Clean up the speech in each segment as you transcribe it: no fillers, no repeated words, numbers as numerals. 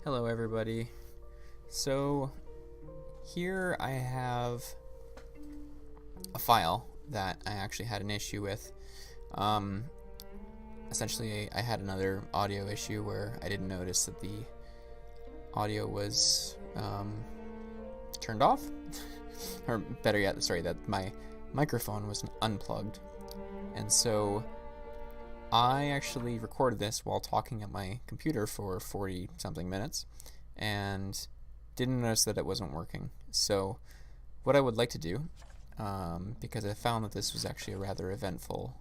Hello everybody. So here I have a file that I actually had an issue with. Essentially I had another audio issue where I didn't notice that the audio was turned off. Or better yet, sorry, that my microphone was unplugged. And so I actually recorded this while talking at my computer for 40 something minutes and didn't notice that it wasn't working. So what I would like to do, because I found that this was actually a rather eventful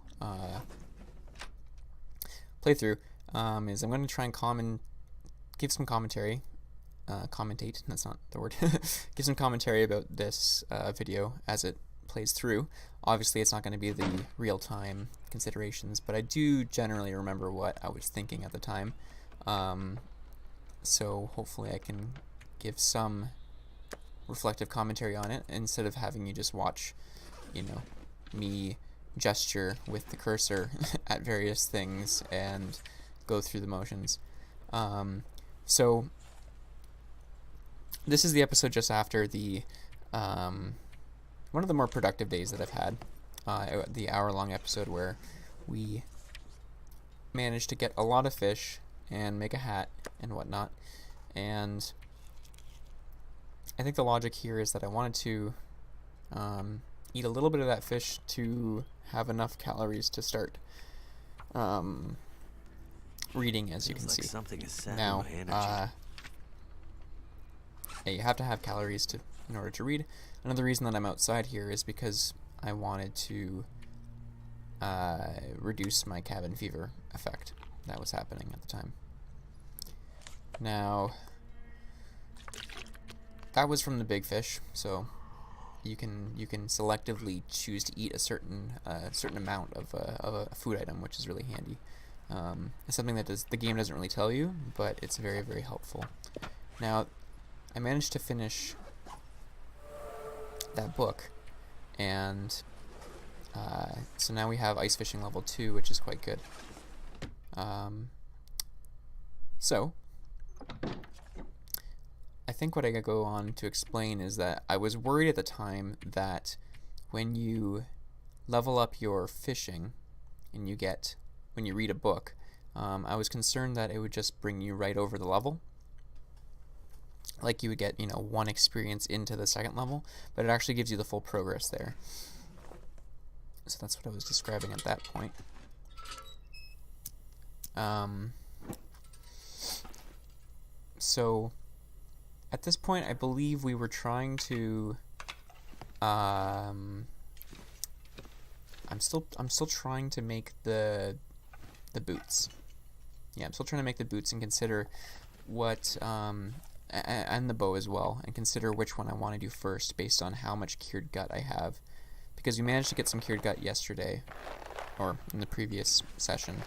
playthrough, is I'm going to try and give some commentary, commentate, that's not the word, give some commentary about this video as it plays through. Obviously it's not going to be the real-time considerations, but I do generally remember what I was thinking at the time, so hopefully I can give some reflective commentary on it instead of having you just watch, me gesture with the cursor at various things and go through the motions. So this is the episode just after the one of the more productive days that I've had, the hour-long episode where we managed to get a lot of fish and make a hat and whatnot. And I think the logic here is that I wanted to eat a little bit of that fish to have enough calories to start reading, as you can see. Now, yeah, you have to have calories in order to read. Another reason that I'm outside here is because I wanted to reduce my cabin fever effect that was happening at the time. Now, that was from the big fish, so you can selectively choose to eat a certain amount of a food item, which is really handy. It's something that the game doesn't really tell you, but it's very, very helpful. Now, I managed to finish that book, and so now we have ice fishing level 2, which is quite good. So I think what I could go on to explain is that I was worried at the time that when you level up your fishing and when you read a book, I was concerned that it would just bring you right over the level. Like you would get, one experience into the second level, but it actually gives you the full progress there. So that's what I was describing at that point. So at this point, I believe we were trying to. I'm still trying to make the boots. Yeah, I'm still trying to make the boots and consider what and the bow as well, and consider which one I want to do first based on how much cured gut I have, because we managed to get some cured gut yesterday, or in the previous session,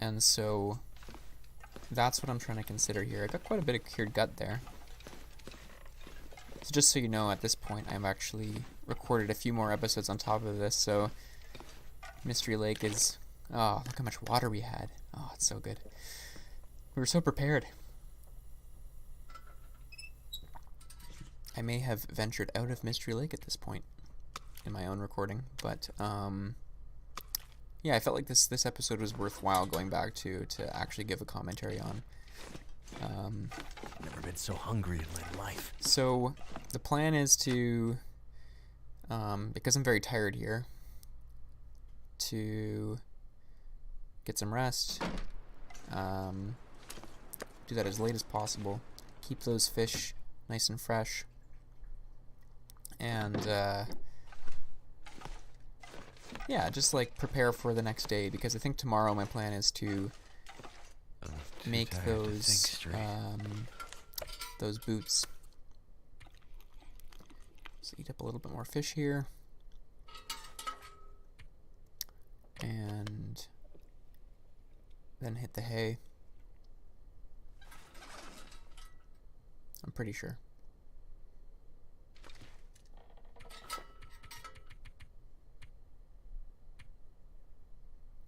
and so that's what I'm trying to consider here. I got quite a bit of cured gut there. So just so you know, at this point I've actually recorded a few more episodes on top of this, so Mystery Lake is... Oh, look how much water we had. Oh, it's so good. We were so prepared. I may have ventured out of Mystery Lake at this point in my own recording, but yeah, I felt like this episode was worthwhile going back to actually give a commentary on. Never been so hungry in my life. So the plan is to, because I'm very tired here, to get some rest, do that as late as possible, keep those fish nice and fresh, and yeah, just like prepare for the next day, because I think tomorrow my plan is to make those boots. So eat up a little bit more fish here, and then hit the hay. I'm pretty sure.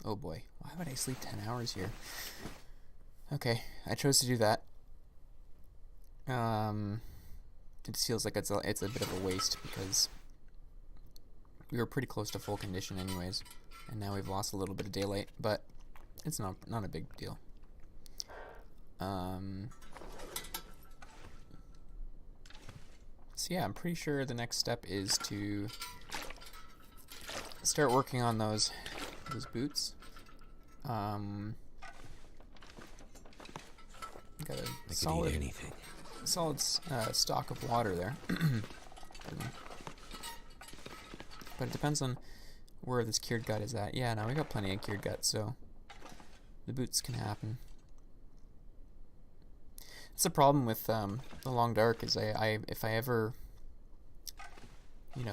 Oh boy, would I sleep 10 hours here? Okay, I chose to do that. It feels like it's a bit of a waste because we were pretty close to full condition anyways, and now we've lost a little bit of daylight, but it's not a big deal. So yeah, I'm pretty sure the next step is to start working on those boots. Got a solid stock of water there. But it depends on where this cured gut is at. Yeah, no, we got plenty of cured gut, so the boots can happen. That's the problem with the Long Dark is if I ever,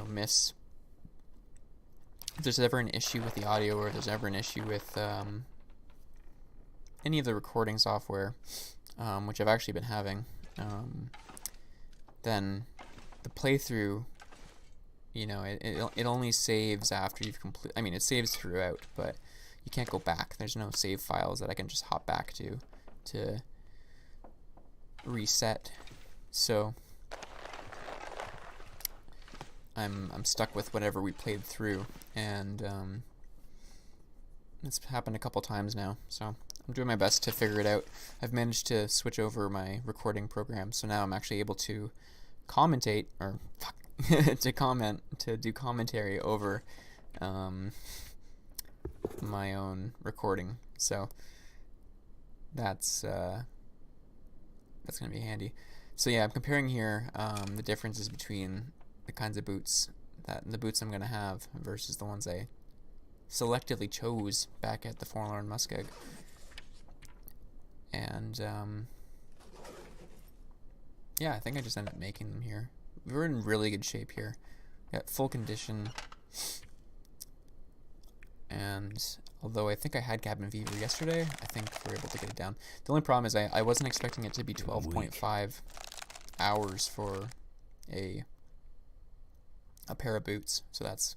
miss, if there's ever an issue with the audio or if there's ever an issue with any of the recording software, which I've actually been having, then the playthrough, it only saves after you've complete. I mean, it saves throughout, but you can't go back. There's no save files that I can just hop back to reset. So I'm stuck with whatever we played through, and it's happened a couple times now. So I'm doing my best to figure it out. I've managed to switch over my recording program, so now I'm actually able to commentate, or to do commentary over my own recording. So that's gonna be handy. So yeah, I'm comparing here the differences between the kinds of boots the boots I'm gonna have versus the ones I selectively chose back at the Forlorn Muskeg. And yeah, I think I just ended up making them here. We're in really good shape here. Got full condition, and although I think I had cabin fever yesterday, I think we're able to get it down. The only problem is I wasn't expecting it to be 12.5 hours for a pair of boots, so that's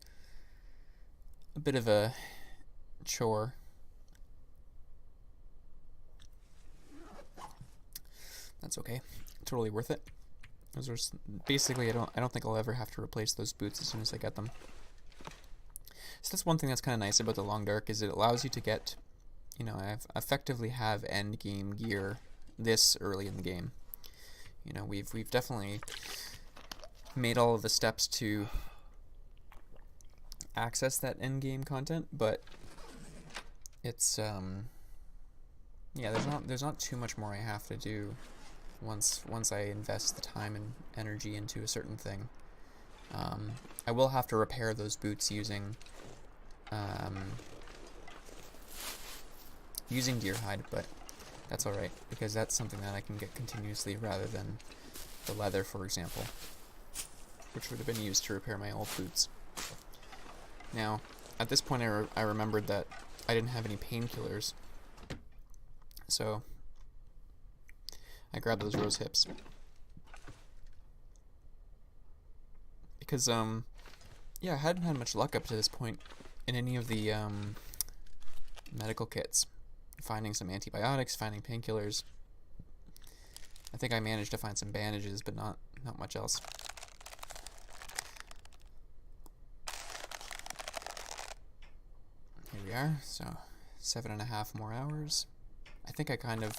a bit of a chore. That's okay. Totally worth it. Those are basically, I don't think I'll ever have to replace those boots as soon as I get them. So that's one thing that's kind of nice about the Long Dark, is it allows you to get, effectively have end game gear this early in the game. We've definitely made all of the steps to access that end game content, but it's yeah, there's not too much more I have to do once I invest the time and energy into a certain thing. I will have to repair those boots using deer hide, but that's alright, because that's something that I can get continuously rather than the leather, for example, which would have been used to repair my old boots. Now, at this point I remembered that I didn't have any painkillers, so I grabbed those rose hips. Because, yeah, I hadn't had much luck up to this point in any of the medical kits. Finding some antibiotics, finding painkillers. I think I managed to find some bandages, but not much else. Here we are, so 7.5 more hours. I think I tend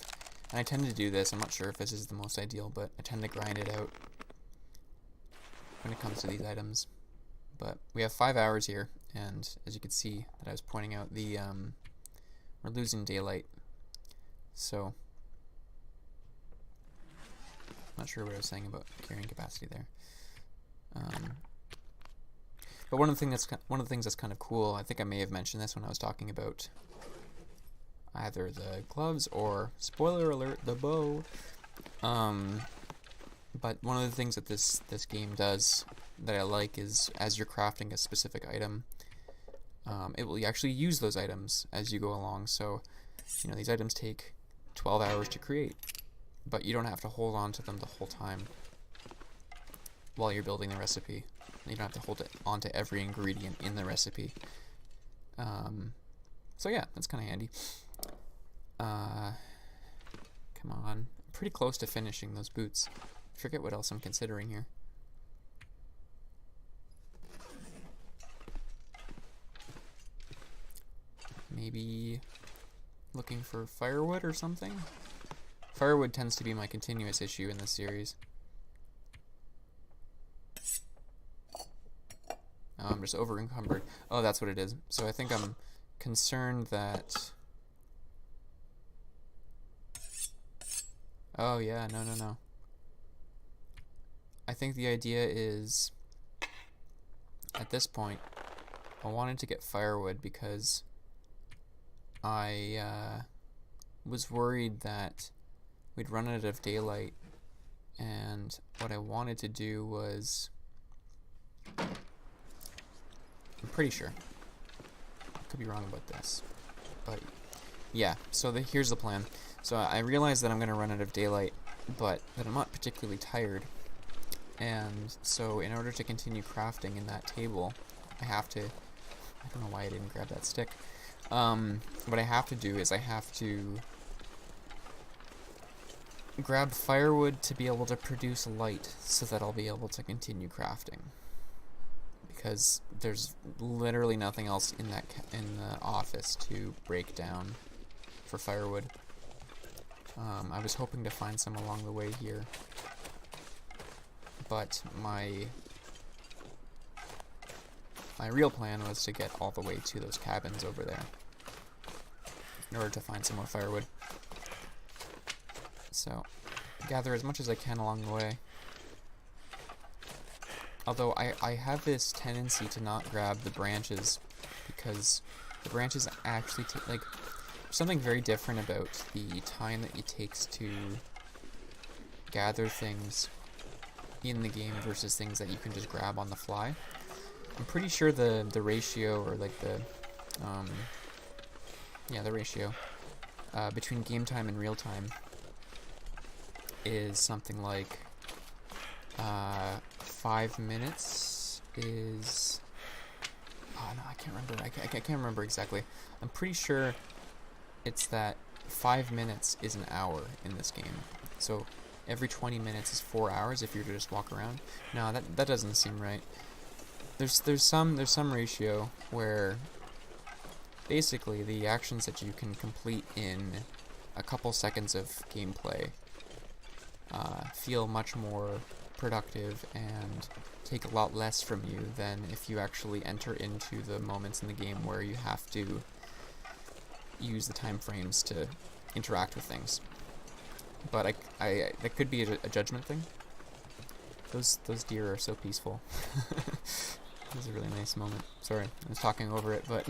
to do this, I'm not sure if this is the most ideal, but I tend to grind it out when it comes to these items. But we have 5 hours here, and as you can see that I was pointing out, we're losing daylight, so not sure what I was saying about carrying capacity there. But one of the things that's kind of cool, I think I may have mentioned this when I was talking about either the gloves or, spoiler alert, the bow. But one of the things that this game does that I like is, as you're crafting a specific item, it will actually use those items as you go along. So, these items take 12 hours to create, but you don't have to hold on to them the whole time while you're building the recipe. You don't have to hold on to every ingredient in the recipe. So yeah, that's kind of handy. Come on. I'm pretty close to finishing those boots. I forget what else I'm considering here. Maybe looking for firewood or something? Firewood tends to be my continuous issue in this series. Oh, I'm just over encumbered. Oh, that's what it is. So I think I'm concerned that... Oh yeah, no. I think the idea is, at this point, I wanted to get firewood because I was worried that we'd run out of daylight, and what I wanted to do was, I'm pretty sure, I could be wrong about this, but yeah, so here's the plan. So I realize that I'm going to run out of daylight, but that I'm not particularly tired, and so in order to continue crafting in that table, I have to, I don't know why I didn't grab that stick, what I have to do is I have to grab firewood to be able to produce light so that I'll be able to continue crafting. Because there's literally nothing else in the office to break down for firewood. I was hoping to find some along the way here, but my real plan was to get all the way to those cabins over there in order to find some more firewood. So, gather as much as I can along the way. Although I have this tendency to not grab the branches because the branches actually take, like, something very different about the time that it takes to gather things in the game versus things that you can just grab on the fly. I'm pretty sure the ratio, or like the ratio between game time and real time is something like 5 minutes is... Oh no, I can't remember. I can't remember exactly. I'm pretty sure it's that 5 minutes is an hour in this game. So every 20 minutes is 4 hours if you're to just walk around. No, that doesn't seem right. There's some ratio where basically the actions that you can complete in a couple seconds of gameplay feel much more productive and take a lot less from you than if you actually enter into the moments in the game where you have to use the time frames to interact with things. But that could be a judgment thing. Those deer are so peaceful. It was a really nice moment. Sorry, I was talking over it, but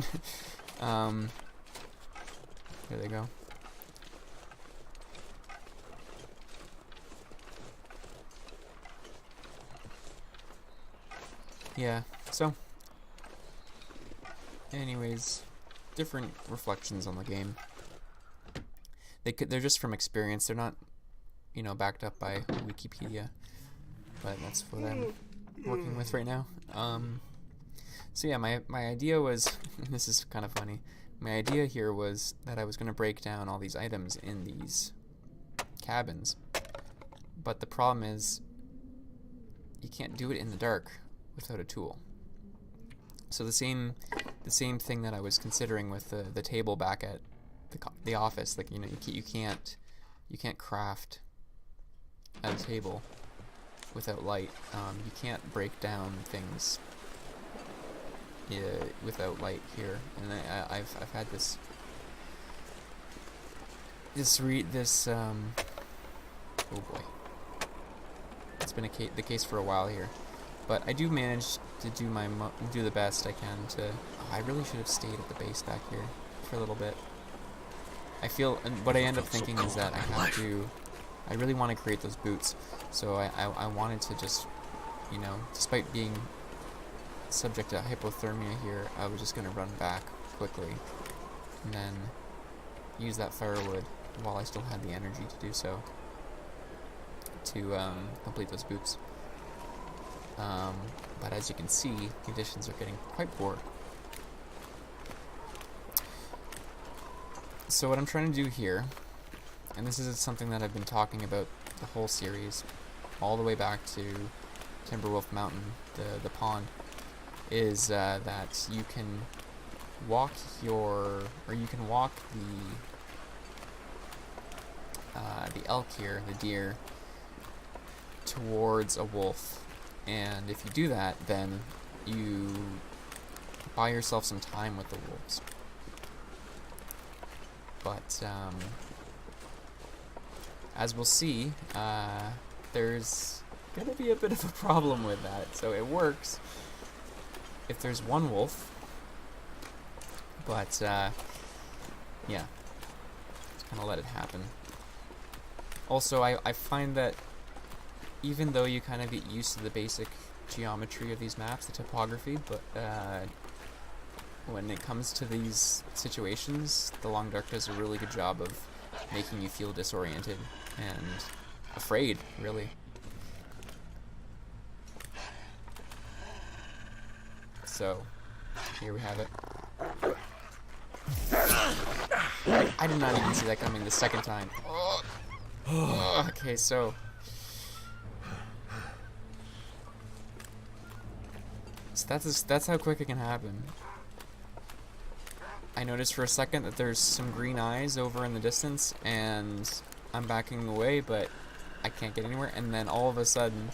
there they go. Yeah, so anyways, different reflections on the game. They're just from experience. They're not, backed up by Wikipedia, but that's what I'm working with right now. So yeah, my idea was, this is kind of funny, my idea here was that I was going to break down all these items in these cabins, but the problem is you can't do it in the dark without a tool. So the same thing that I was considering with the table back at the office, like, you can't craft at a table without light. You can't break down things without light here, and I've had this oh boy, it's been the case for a while here, but I do manage to do the best I can to. I really should have stayed at the base back here for a little bit. I feel, and what I end up thinking is that I really want to create those boots, so I wanted to just, despite being subject to hypothermia here, I was just going to run back quickly and then use that firewood while I still had the energy to do so to complete those boots. But as you can see, conditions are getting quite poor. So what I'm trying to do here, and this is something that I've been talking about the whole series, all the way back to Timberwolf Mountain, the pond, is that you can walk the elk here, the deer, towards a wolf, and if you do that, then you buy yourself some time with the wolves. But as we'll see, there's gonna be a bit of a problem with that. So it works if there's one wolf, but yeah, just kind of let it happen. Also, I find that even though you kind of get used to the basic geometry of these maps, the topography, but when it comes to these situations, The Long Dark does a really good job of making you feel disoriented and afraid, really. So, here we have it. I did not even see that coming the second time. Okay, so that's how quick it can happen. I noticed for a second that there's some green eyes over in the distance, and I'm backing away, but I can't get anywhere, and then all of a sudden...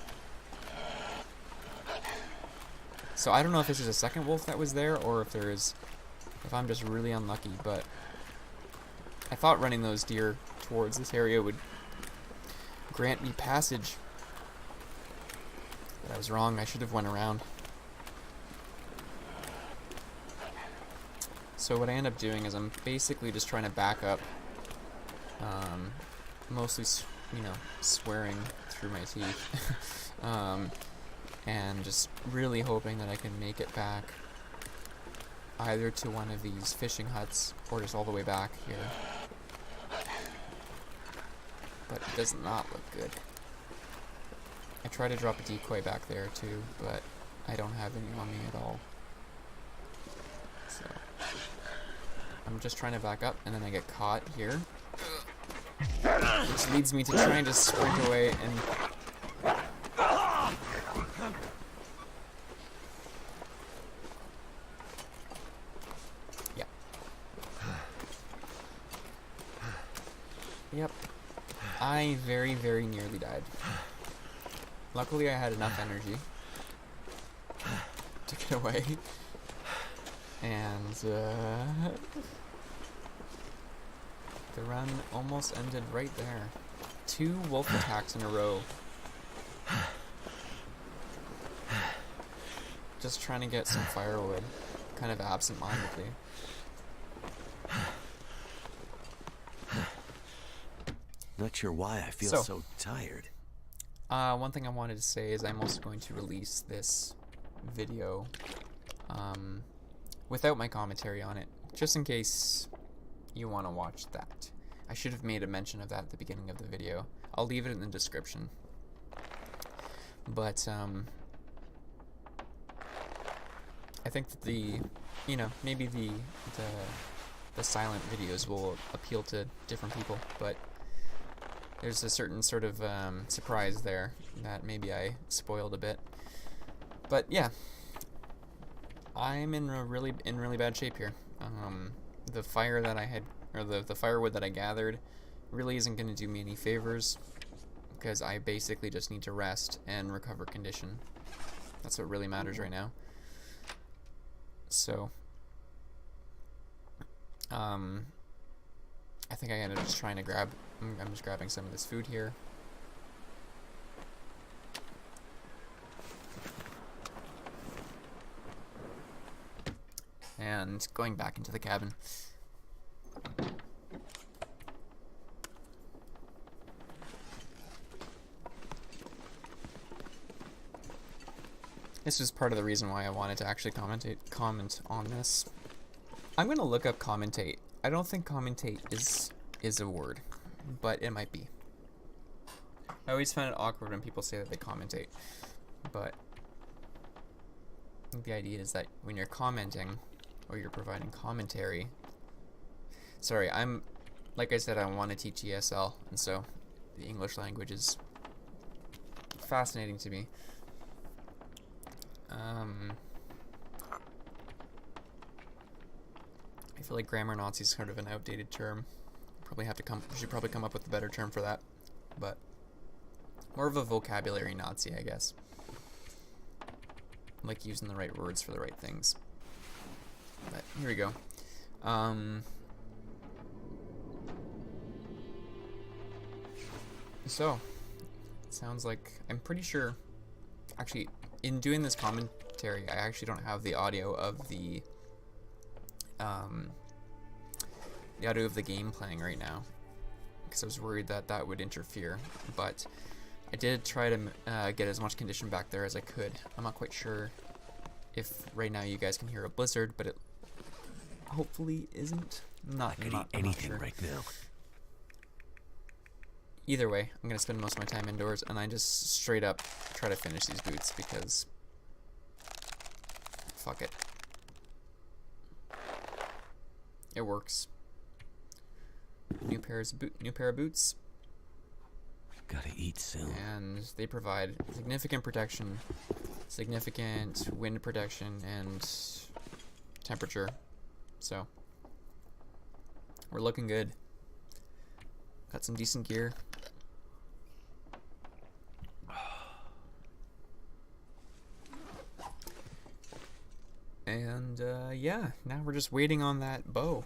So I don't know if this is a second wolf that was there, or if I'm just really unlucky, but I thought running those deer towards this area would grant me passage. But I was wrong, I should have went around. So what I end up doing is I'm basically just trying to back up, mostly, swearing through my teeth, and just really hoping that I can make it back either to one of these fishing huts or just all the way back here. But it does not look good. I try to drop a decoy back there too, but I don't have any on me at all. So I'm just trying to back up, and then I get caught here, which leads me to trying to sprint away and... Yeah. Yep. I very, very nearly died. Luckily, I had enough energy to get away. And the run almost ended right there. 2 wolf attacks in a row. Just trying to get some firewood, kind of absent-mindedly. Not sure why I feel so tired. One thing I wanted to say is I'm also going to release this video without my commentary on it, just in case you want to watch that. I should have made a mention of that at the beginning of the video. I'll leave it in the description. But I think that maybe the silent videos will appeal to different people, but there's a certain sort of surprise there that maybe I spoiled a bit. But yeah, I'm in really bad shape here. The fire that I had, or the firewood that I gathered, really isn't going to do me any favors, because I basically just need to rest and recover condition. That's what really matters right now. So, I think I ended up just trying to grab. I'm just grabbing some of this food here. And going back into the cabin. This was part of the reason why I wanted to actually comment on this. I'm going to look up commentate. I don't think commentate is a word, but it might be. I always find it awkward when people say that they commentate, but the idea is that when you're commenting or you're providing commentary, Sorry, like I said, I want to teach ESL, and so the English language is fascinating to me. I feel like grammar Nazi is sort of an outdated term. Should probably come up with a better term for that, but more of a vocabulary Nazi, I guess. Like using the right words for the right things. But here we go. So, it sounds like, I'm pretty sure, actually, in doing this commentary, I actually don't have the audio of the game playing right now, because I was worried that that would interfere, but I did try to get as much condition back there as I could. I'm not quite sure if right now you guys can hear a blizzard, but it hopefully isn't. I could eat anything right now. Either way, I'm going to spend most of my time indoors, and I just straight up try to finish these boots because fuck it. It works. New pair of boots. Gotta eat soon. And they provide significant protection, significant wind protection, and temperature. So, we're looking good. Got some decent gear. And yeah, now we're just waiting on that bow.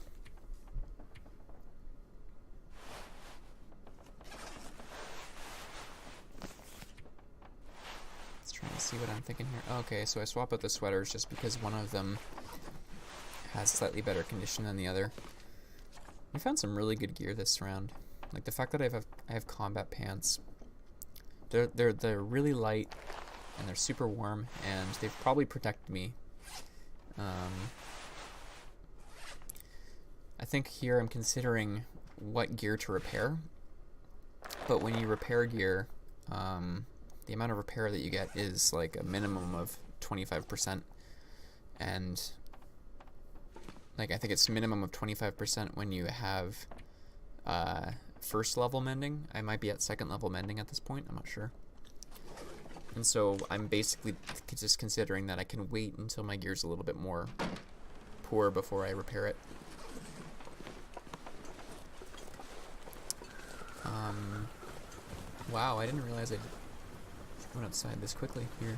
Let's try and see what I'm thinking here. Okay, so I swap out the sweaters just because one of them has slightly better condition than the other. I found some really good gear this round. Like the fact that I have combat pants. They're really light and they're super warm, and they've probably protected me. I think here I'm considering what gear to repair, but when you repair gear, the amount of repair that you get is like a minimum of 25%, and like I think it's minimum of 25% when you have first level mending. I might be at second level mending at this point, I'm not sure. And so I'm basically just considering that I can wait until my gear's a little bit more poor before I repair it. Wow, I didn't realize I went outside this quickly here.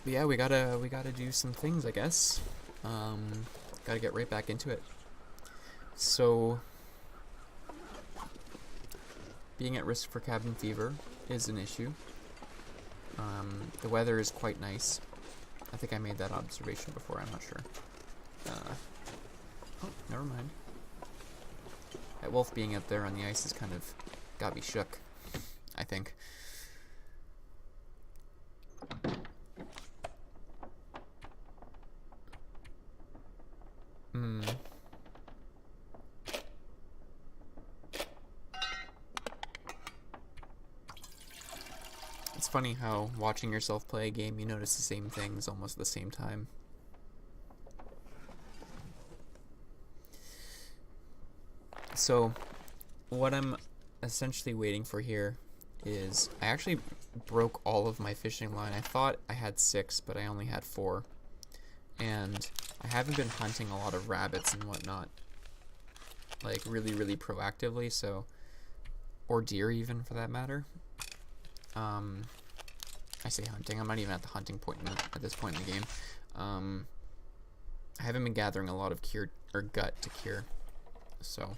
But yeah, we gotta do some things, I guess. Gotta get right back into it. So, being at risk for cabin fever is an issue. The weather is quite nice. I think I made that observation before, I'm not sure. Oh, never mind. That wolf being out there on the ice has kind of got me shook, I think. It's funny how watching yourself play a game, you notice the same things almost at the same time. So, what I'm essentially waiting for here is, I actually broke all of my fishing line. I thought I had 6, but I only had 4. And I haven't been hunting a lot of rabbits and whatnot, like really, really proactively, so, or deer even for that matter. I say hunting, I'm not even at the hunting point at this point in the game. I haven't been gathering a lot of cured, or gut to cure, so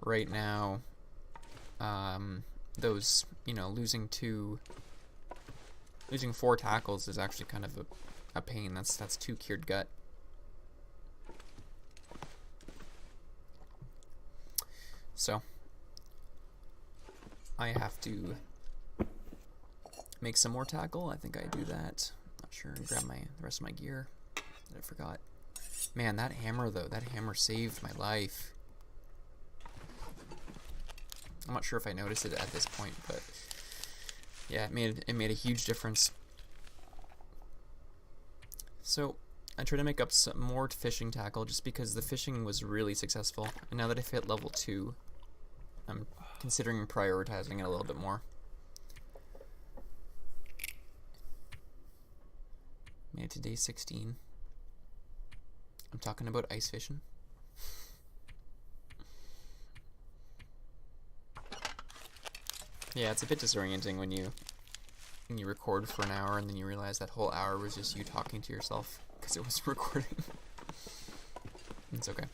right now, those, you know, losing 4 tackles is actually kind of a pain. That's 2 cured gut. So I have to make some more tackle. I think I do that. Not sure. Grab the rest of my gear that I forgot. Man, that hammer though, that hammer saved my life. I'm not sure if I noticed it at this point, but yeah, it made a huge difference. So I try to make up some more fishing tackle just because the fishing was really successful. And now that I've hit level 2, I'm considering prioritizing it a little bit more. Made it to day 16. I'm talking about ice fishing. Yeah, it's a bit disorienting when you record for an hour and then you realize that whole hour was just you talking to yourself because it was recording. It's okay.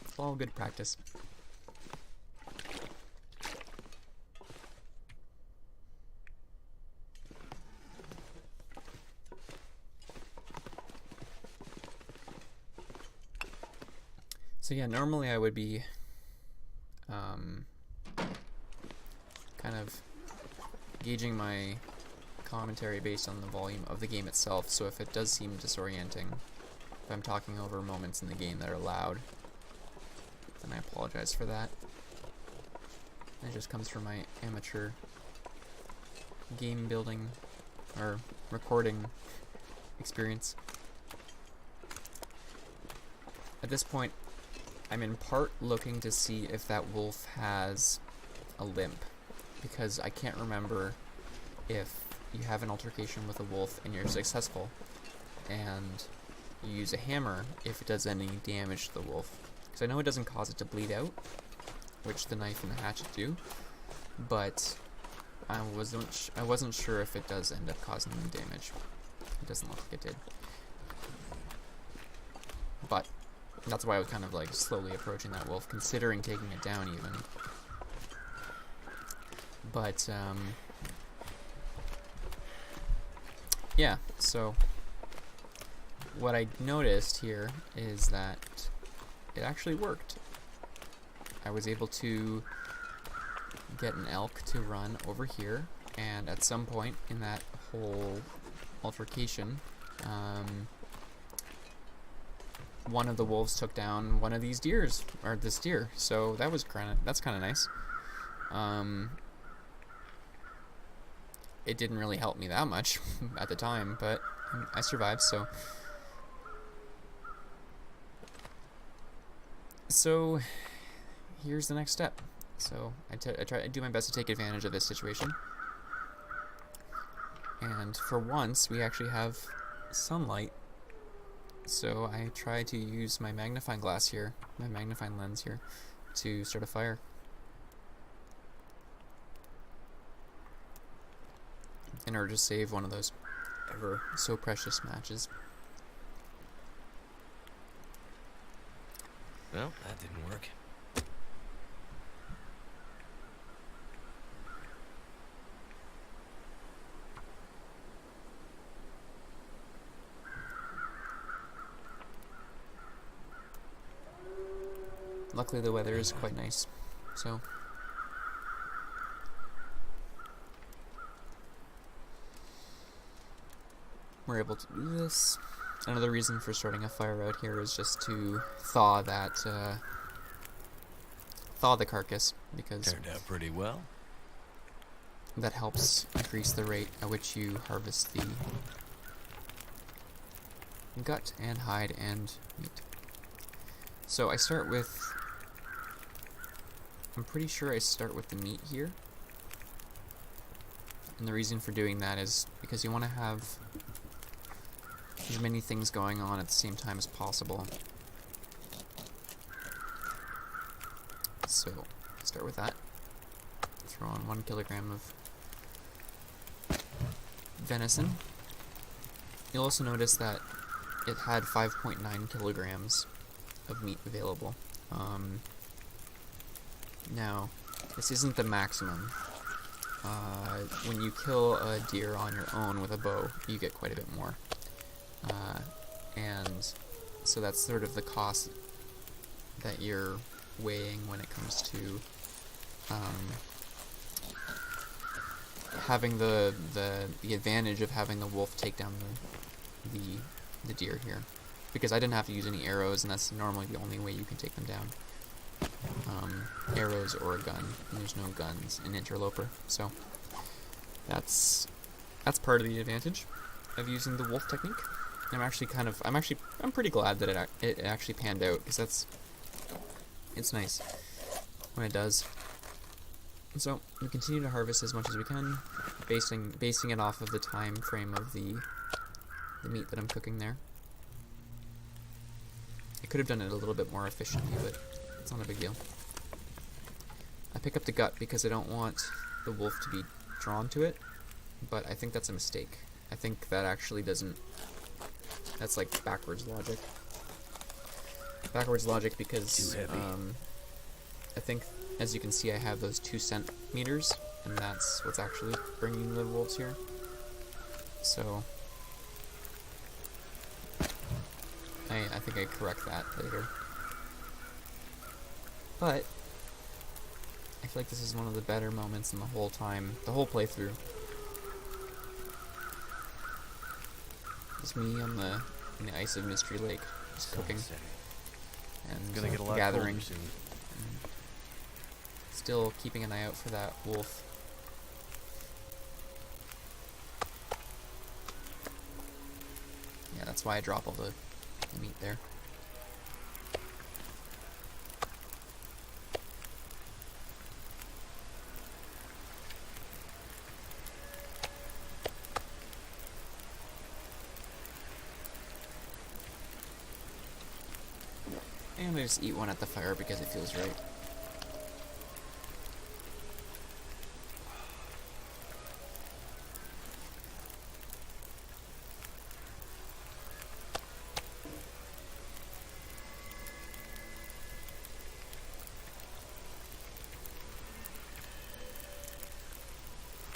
It's all good practice. So yeah, normally I would be kind of gauging my commentary based on the volume of the game itself, so if it does seem disorienting, if I'm talking over moments in the game that are loud, then I apologize for that. It just comes from my amateur game building or recording experience. At this point, I'm in part looking to see if that wolf has a limp, because I can't remember if you have an altercation with a wolf and you're successful and you use a hammer, if it does any damage to the wolf. Because I know it doesn't cause it to bleed out, which the knife and the hatchet do, but I wasn't sure if it does end up causing them damage. It doesn't look like it did. But that's why I was kind of like slowly approaching that wolf, considering taking it down even. But yeah, so what I noticed here is that it actually worked. I was able to get an elk to run over here, and at some point in that whole altercation, one of the wolves took down one of these deers, or this deer. So that's kind of nice. It didn't really help me that much at the time, but I survived. So here's the next step. So I try to do my best to take advantage of this situation. And for once, we actually have sunlight. So I try to use my magnifying glass here, my magnifying lens here, to start a fire. In order to save one of those ever so precious matches. Well, that didn't work. Luckily the weather is quite nice, so we're able to do this. Another reason for starting a fire out here is just to thaw the carcass, because Turned out pretty well. that helps increase the rate at which you harvest the gut and hide and meat. So I'm pretty sure I start with the meat here. And the reason for doing that is because you want to have as many things going on at the same time as possible. So, start with that. Throw on 1 kilogram of venison. You'll also notice that it had 5.9 kilograms of meat available. Now, this isn't the maximum. When you kill a deer on your own with a bow, you get quite a bit more. And so that's sort of the cost that you're weighing when it comes to having the advantage of having the wolf take down the deer here. Because I didn't have to use any arrows, and that's normally the only way you can take them down. Arrows or a gun, and there's no guns in Interloper, so that's part of the advantage. of using the wolf technique. I'm pretty glad that it actually panned out, because it's nice when it does. And so we continue to harvest as much as we can, basing it off of the time frame of the meat that I'm cooking there. I could have done it a little bit more efficiently, but it's not a big deal. I pick up the gut because I don't want the wolf to be drawn to it, but I think that's a mistake. I think that actually doesn't... That's like backwards logic. Backwards logic because I think, as you can see, I have those 2 centimeters, and that's what's actually bringing the wolves here. So I think I correct that later. But I feel like this is one of the better moments in the whole playthrough. It's me on the ice of Mystery Lake, just cooking and gonna get a lot gathering, soon. Still keeping an eye out for that wolf. Yeah, that's why I drop all the meat there. And I just eat one at the fire because it feels right.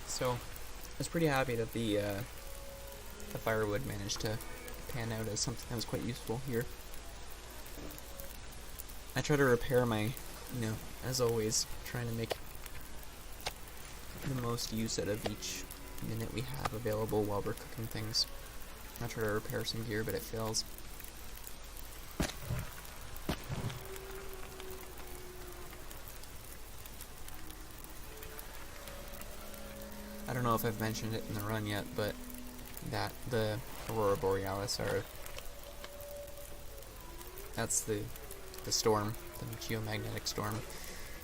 So, I was pretty happy that the firewood managed to pan out as something that was quite useful here. I try to repair my, as always, trying to make the most use out of each minute we have available while we're cooking things. I try to repair some gear, but it fails. I don't know if I've mentioned it in the run yet, but that the Aurora Borealis that's the storm, the geomagnetic storm,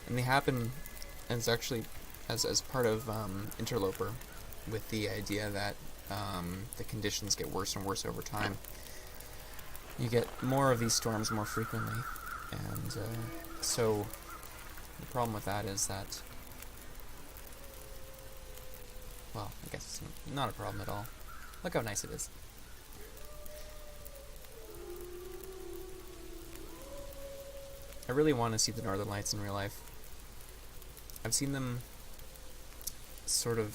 and they happen as part of Interloper, with the idea that the conditions get worse and worse over time. You get more of these storms more frequently, and so the problem with that is that, well, I guess it's not a problem at all. Look how nice it is. I really want to see the Northern Lights in real life. I've seen them sort of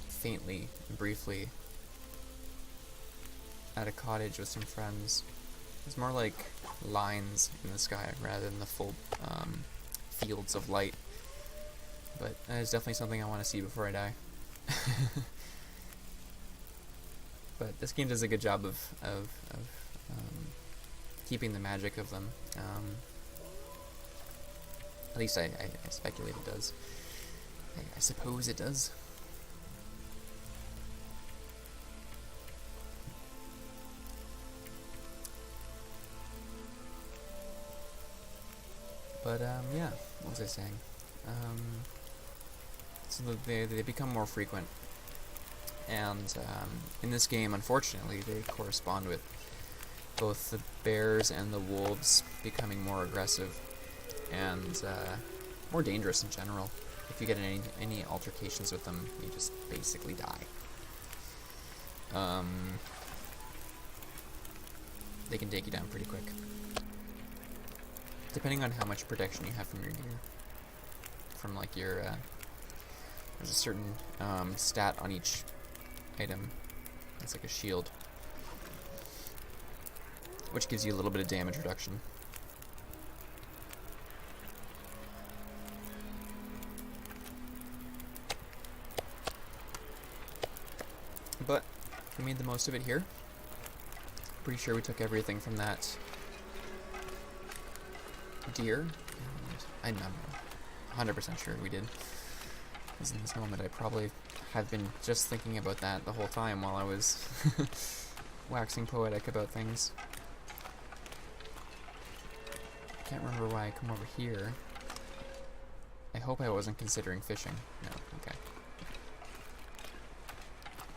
faintly and briefly at a cottage with some friends. It's more like lines in the sky rather than the full fields of light. But that is definitely something I want to see before I die. But this game does a good job of keeping the magic of them. At least I speculate it does. I suppose it does. But yeah, what was I saying? So they become more frequent, and in this game, unfortunately, they correspond with both the bears and the wolves becoming more aggressive and more dangerous in general. If you get in any altercations with them, you just basically die. They can take you down pretty quick, depending on how much protection you have from your gear. From like your there's a certain stat on each item. It's like a shield, which gives you a little bit of damage reduction. But we made the most of it here. Pretty sure we took everything from that deer. I'm not 100% sure we did. Because in this moment I probably have been just thinking about that the whole time while I was waxing poetic about things. Can't remember why I come over here. I hope I wasn't considering fishing. No, okay.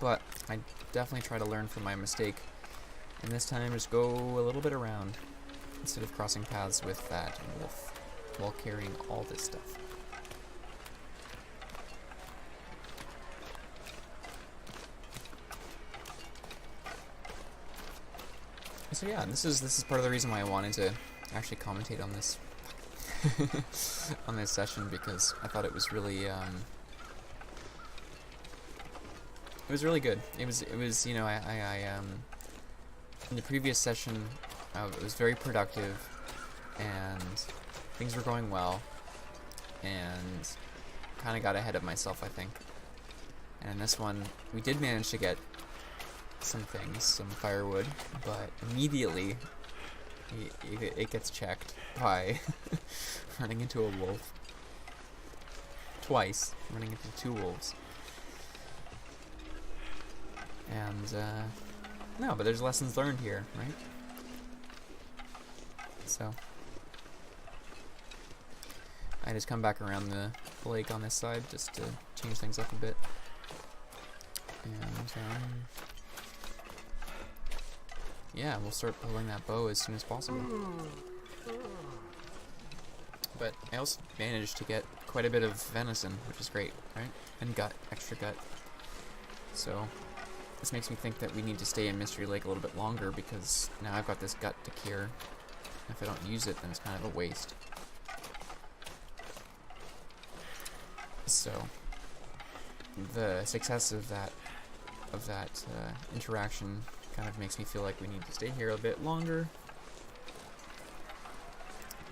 But I definitely try to learn from my mistake, and this time just go a little bit around instead of crossing paths with that wolf while carrying all this stuff. So yeah, this is part of the reason why I wanted to actually commentate on this on this session, because I thought it was really good. It was you know, I in the previous session it was very productive and things were going well, and kind of got ahead of myself, I think. And in this one we did manage to get some things, some firewood, but immediately it gets checked by running into a wolf. Twice, running into 2 wolves. And, no, but there's lessons learned here, right? So, I just come back around the lake on this side just to change things up a bit. And, yeah, we'll start pulling that bow as soon as possible. But I also managed to get quite a bit of venison, which is great, right? And gut, extra gut. So this makes me think that we need to stay in Mystery Lake a little bit longer, because now I've got this gut to cure. If I don't use it, then it's kind of a waste. So the success of that interaction kind of makes me feel like we need to stay here a bit longer.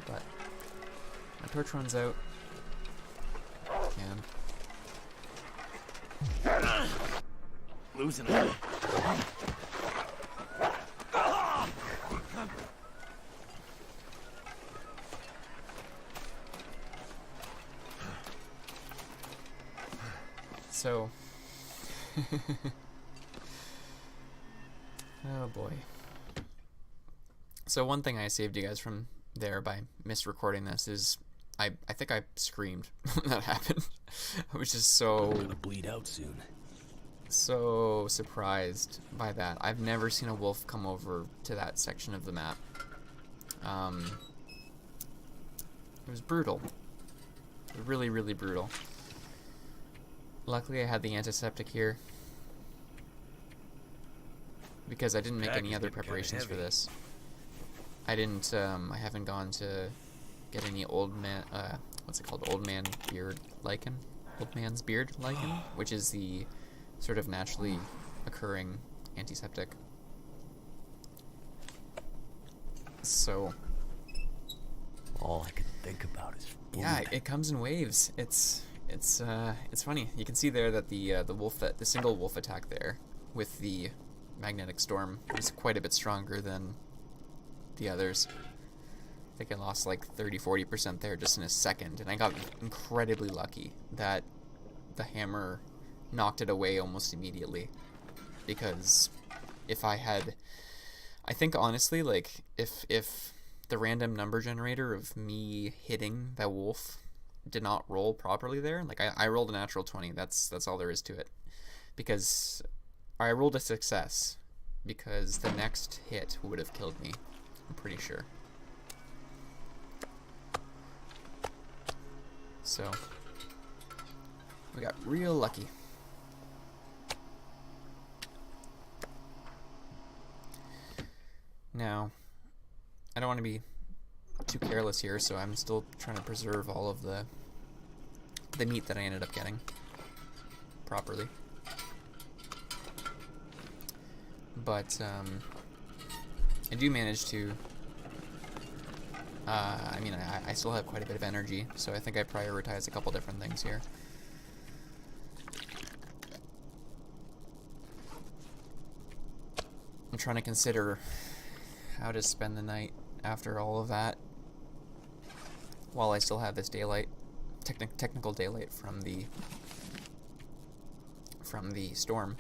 But my torch runs out, and Losing it. so oh boy. So one thing I saved you guys from there by misrecording this is I think I screamed when that happened. I was just so I'm gonna bleed out soon. So surprised by that. I've never seen a wolf come over to that section of the map. It was brutal. Really, really brutal. Luckily I had the antiseptic here, because I didn't make any other preparations for this. I didn't, I haven't gone to get any old man, what's it called? Old man beard lichen? Old man's beard lichen? Which is the sort of naturally occurring antiseptic. So all I can think about is food. Yeah, it comes in waves. It's funny. You can see there that the single wolf attack there with the magnetic storm was quite a bit stronger than the others. I think I lost like 30-40% there just in a second, and I got incredibly lucky that the hammer knocked it away almost immediately. Because if I think honestly, like if the random number generator of me hitting that wolf did not roll properly there, like I rolled a natural 20. That's all there is to it. Because I rolled a success, because the next hit would have killed me, I'm pretty sure. So we got real lucky. Now, I don't want to be too careless here, so I'm still trying to preserve all of the meat that I ended up getting properly. But I do manage to I mean, I still have quite a bit of energy, so I think I prioritize a couple different things here. I'm trying to consider how to spend the night after all of that, while I still have this daylight, technical daylight from the from the storm.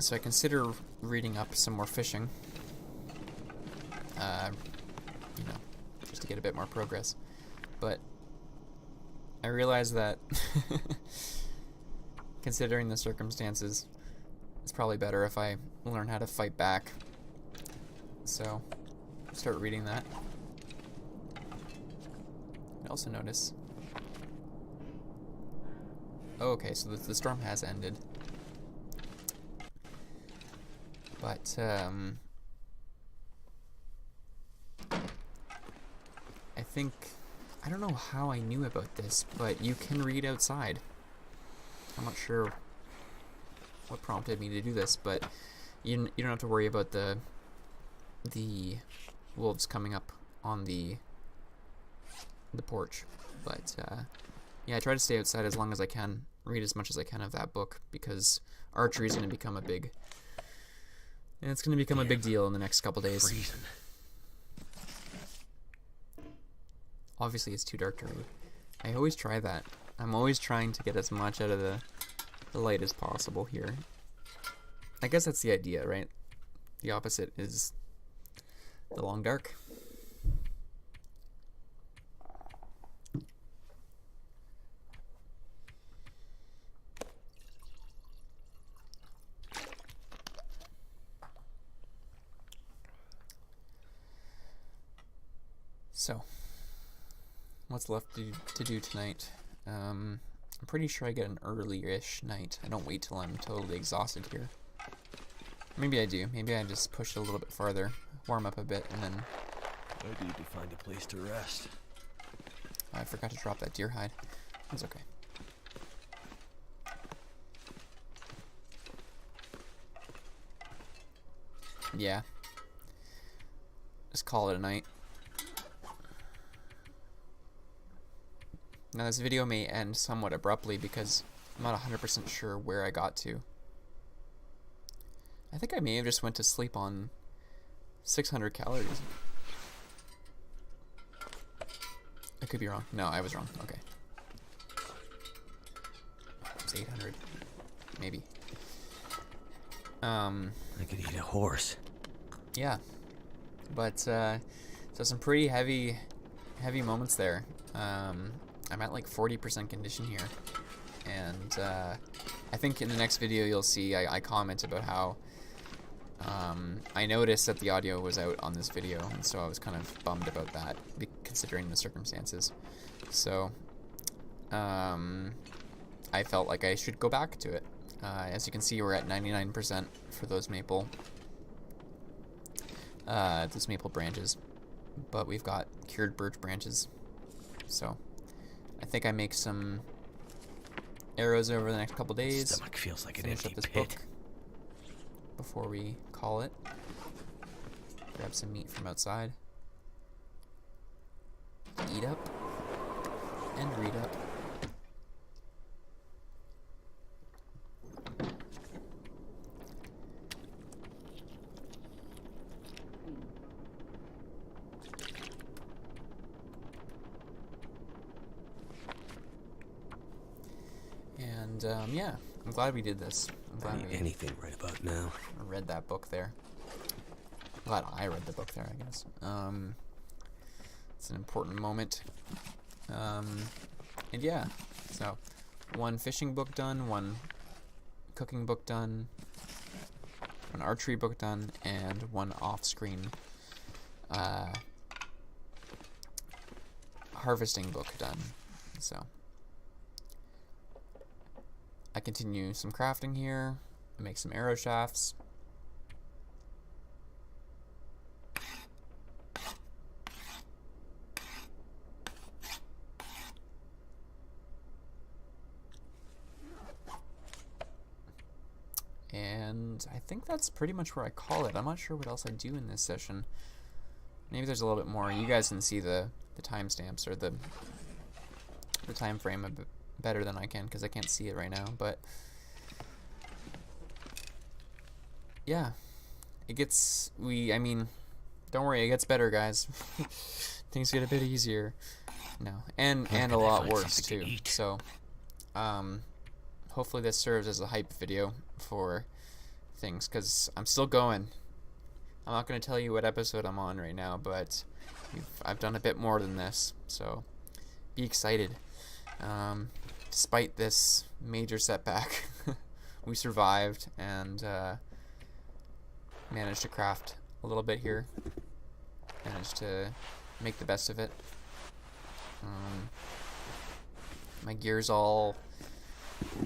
So I consider reading up some more fishing, you know, just to get a bit more progress. But I realize that considering the circumstances, it's probably better if I learn how to fight back. So start reading that. I also notice, oh, okay, so the storm has ended. But I think, I don't know how I knew about this, but you can read outside. I'm not sure what prompted me to do this, but you don't have to worry about the wolves coming up on the porch. But yeah, I try to stay outside as long as I can, read as much as I can of that book, because archery is going to become a big deal in the next couple days. Freezing. Obviously, it's too dark to read. I always try that. I'm always trying to get as much out of the light as possible here. I guess that's the idea, right? The opposite is the long dark. So, what's left to do tonight? I'm pretty sure I get an early-ish night. I don't wait till I'm totally exhausted here. Maybe I do. Maybe I just push it a little bit farther, warm up a bit, and then... I need to find a place to rest. I forgot to drop that deer hide. That's okay. Yeah. Just call it a night. Now this video may end somewhat abruptly because I'm not 100% sure where I got to. I think I may have just went to sleep on 600 calories. I could be wrong. No, I was wrong. Okay. It was 800. Maybe. I could eat a horse. Yeah. But, so some pretty heavy moments there. I'm at like 40% condition here, and I think in the next video you'll see I comment about how I noticed that the audio was out on this video, and so I was kind of bummed about that, considering the circumstances. So I felt like I should go back to it. As you can see, we're at 99% for those maple branches, but we've got cured birch branches, so I think I make some arrows over the next couple days. Stomach feels like an finish empty up this pit. book before we call it. Grab some meat from outside. Eat up and read up. And yeah, I'm glad we did this. I'm glad we anything right about now. read that book there. I'm glad I read the book there, I guess. It's an important moment. And yeah, so one fishing book done, one cooking book done, one archery book done, and one off-screen harvesting book done. So I continue some crafting here. I make some arrow shafts. And I think that's pretty much where I call it. I'm not sure what else I do in this session. Maybe there's a little bit more. You guys can see the timestamps or the time frame a bit better than I can because I can't see it right now. But yeah, it gets, I mean, don't worry, it gets better, guys. Things get a bit easier. No, and a lot worse too. So Hopefully this serves as a hype video for things, because I'm still going. I'm not going to tell you what episode I'm on right now, but I've done a bit more than this, so be excited. Despite this major setback, we survived and managed to craft a little bit here. Managed to make the best of it. My gear's all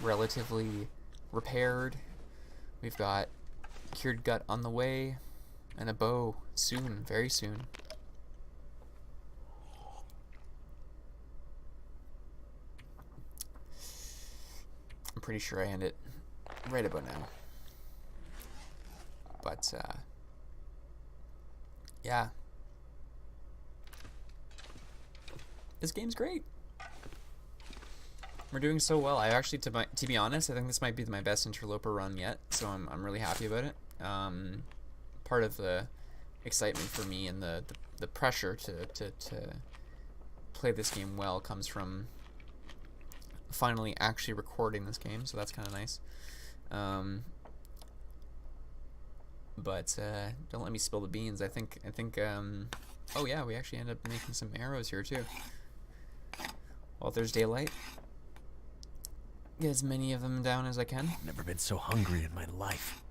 relatively repaired. We've got cured gut on the way, and a bow soon, very soon. I'm pretty sure I end it right about now. But, yeah. This game's great. We're doing so well. I actually, to be honest, I think this might be my best Interloper run yet, so I'm really happy about it. Part of the excitement for me and the pressure to play this game well comes from finally actually recording this game, so that's kind of nice. But don't let me spill the beans. I think oh yeah, we actually end up making some arrows here too. Well, if there's daylight, get as many of them down as I can. Never been so hungry in my life.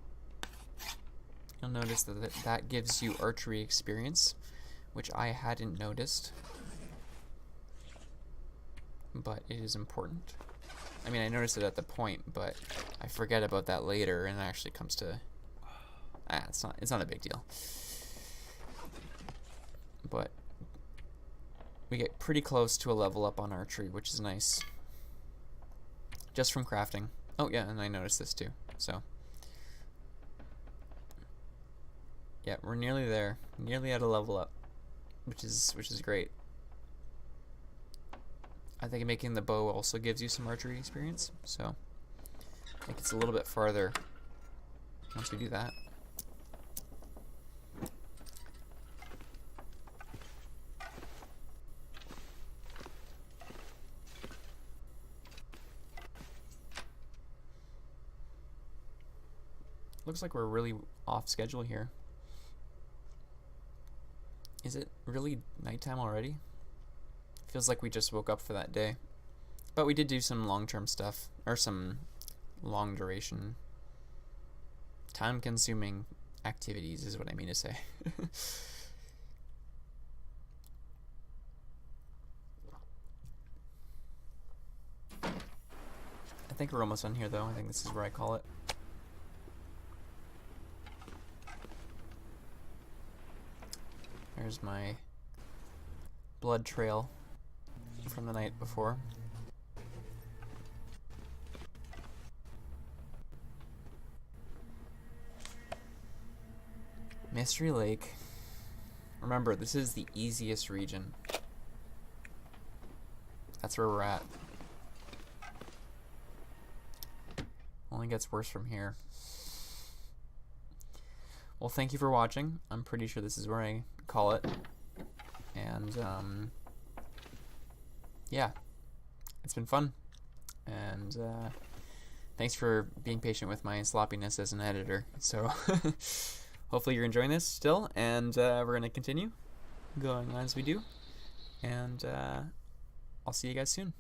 You'll notice that gives you archery experience, which I hadn't noticed, but it is important. I mean, I noticed it at the point, but I forget about that later, and it actually comes to it's not a big deal. But we get pretty close to a level up on archery, which is nice. Just from crafting. Oh yeah, and I noticed this too. So yeah, we're nearly there. Nearly at a level up, which is great. I think making the bow also gives you some archery experience, so I think it's a little bit farther once we do that. Looks like we're really off schedule here. Is it really nighttime already? Feels like we just woke up for that day. But we did do some long-term stuff, or some long duration, time-consuming activities is what I mean to say. I think we're almost done here though. I think this is where I call it. There's my blood trail from the night before. Mystery Lake. Remember, this is the easiest region. That's where we're at. Only gets worse from here. Well, thank you for watching. I'm pretty sure this is where I call it. And, yeah. It's been fun. And, thanks for being patient with my sloppiness as an editor. So, hopefully you're enjoying this still. And, we're going to continue going on as we do. And, I'll see you guys soon.